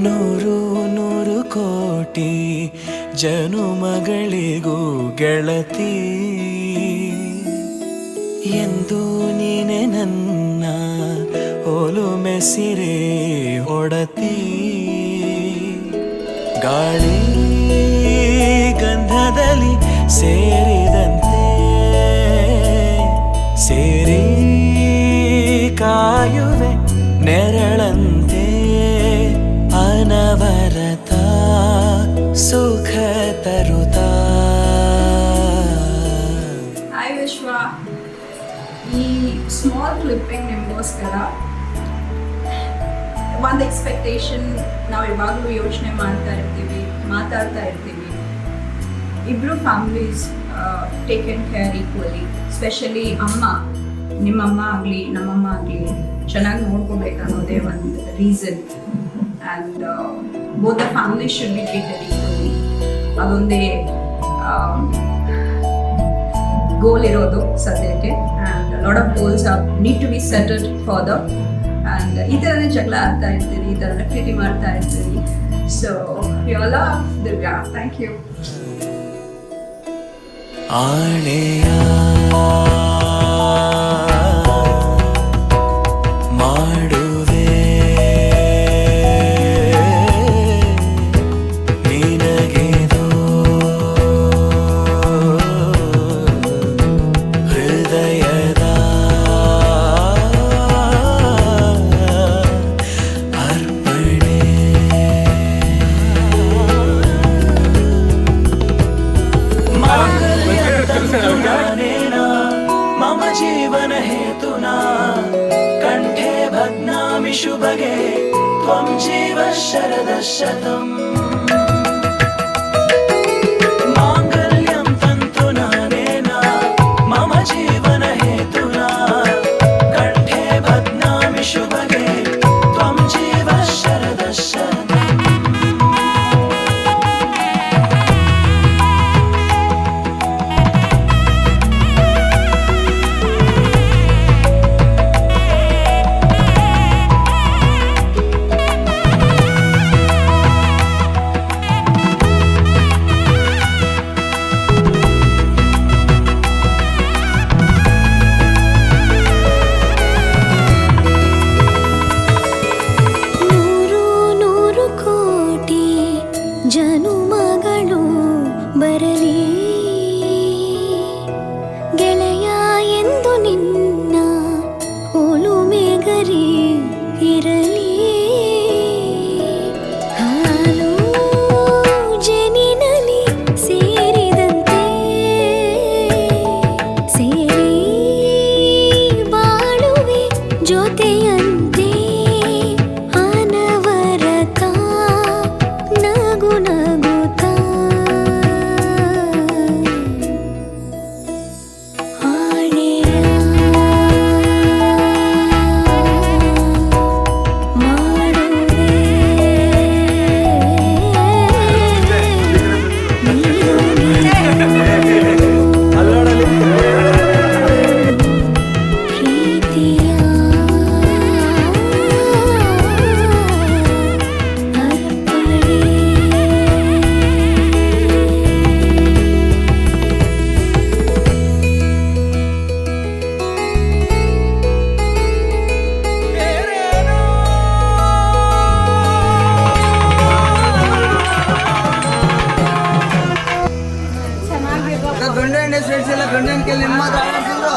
ನೂರು ನೂರು ಕೋಟಿ ಜನುಮಗಳಿಗೂ ಗೆಳತಿ ಎಂದು ನೀನೆ ನನ್ನ ಒಲುಮೆ ಸಿರೆ ಒಡತಿ ಗಾಳಿ ಗಂಧದಲ್ಲಿ ಸೇರಿದಂತೆ ಸೇರಿ ಕಾಯುವೆ ನೆರಳಂತೆ ಅನವರತ ಸುಖ ತರುತ್ತಾ. ಹಾಯ್ ವಿಶ್ವ, ಈ ಸ್ಮಾಲ್ ಕ್ಲಿಪ್ಪಿಂಗ್ ನಿಮಗೋಸ್ಕರ. ಒಂದು ಎಕ್ಸ್ಪೆಕ್ಟೇಷನ್ ನಾವು ಯಾವಾಗಲೂ ಯೋಚನೆ ಮಾತಾಡ್ತಾ ಇರ್ತೀವಿ. ಇಬ್ಬರು families taken care equally, specially ಅಮ್ಮ, ನಿಮ್ಮಮ್ಮ ಆಗಲಿ ನಮ್ಮಮ್ಮ ಆಗಲಿ ಚೆನ್ನಾಗಿ ನೋಡ್ಕೋಬೇಕನ್ನೋದೇ ಒಂದು reason. And both the family should be treated equally. ಅದೊಂದೇ ಗೋಲ್ ಇರೋದು ಸದ್ಯಕ್ಕೆ. And lot of goals need to be settled further. And ಈ ಥರನೇ ಜಗಳ ಆಡ್ತಾ ಇರ್ತೀವಿ, ಈ ಥರನೇ ಪ್ರೀತಿ ಮಾಡ್ತಾ ಇರ್ತೀವಿ. So you love Divya. Thank you. ಆಣೆಯ ಮಾಡುವೆ ನಿನಗೆದೋ ಹೃದಯದ ಅರ್ಪಣೆ. मम जीवन हेतुना कंठे भग्नामि शुभगे त्वं जीव शरदः शतम्. माङ्गल्यं तन्तुना नेन मम जीवन हेतुना कंठे भग्नामि शुभगे त्वं जीव शरदः शतम्. ಜನುಮಗಳು ಬರಲಿ ಗೆಳೆಯ ಎಂದು ನಿನ್ನ ಒಲುಮೆ ಗರಿ ಇರಲಿ. ಹಾಲು ಜನಿನಲಿ ಸೇರಿದಂತೆ ಸೇರಿ ಬಾಳುವೆ ಜೊತೆಯಂತೆ ಅನವರತ ನಗು ನಗುತ್ತಾ. ಆಣೆಯ ಮಾಡುವೆ ಪ್ರೀತಿಯ ಅರ್ಪಣೆ. ಗಂಡ ಹೆಂಡ ಫ್ರೆಂಡ್ಸ್ ಎಲ್ಲ ಗಂಡ ಹೆಂಡ ಕೇಳಿ ನಿಮ್ಮ ಮಾತಾಡ್ಸಿದ್ರು.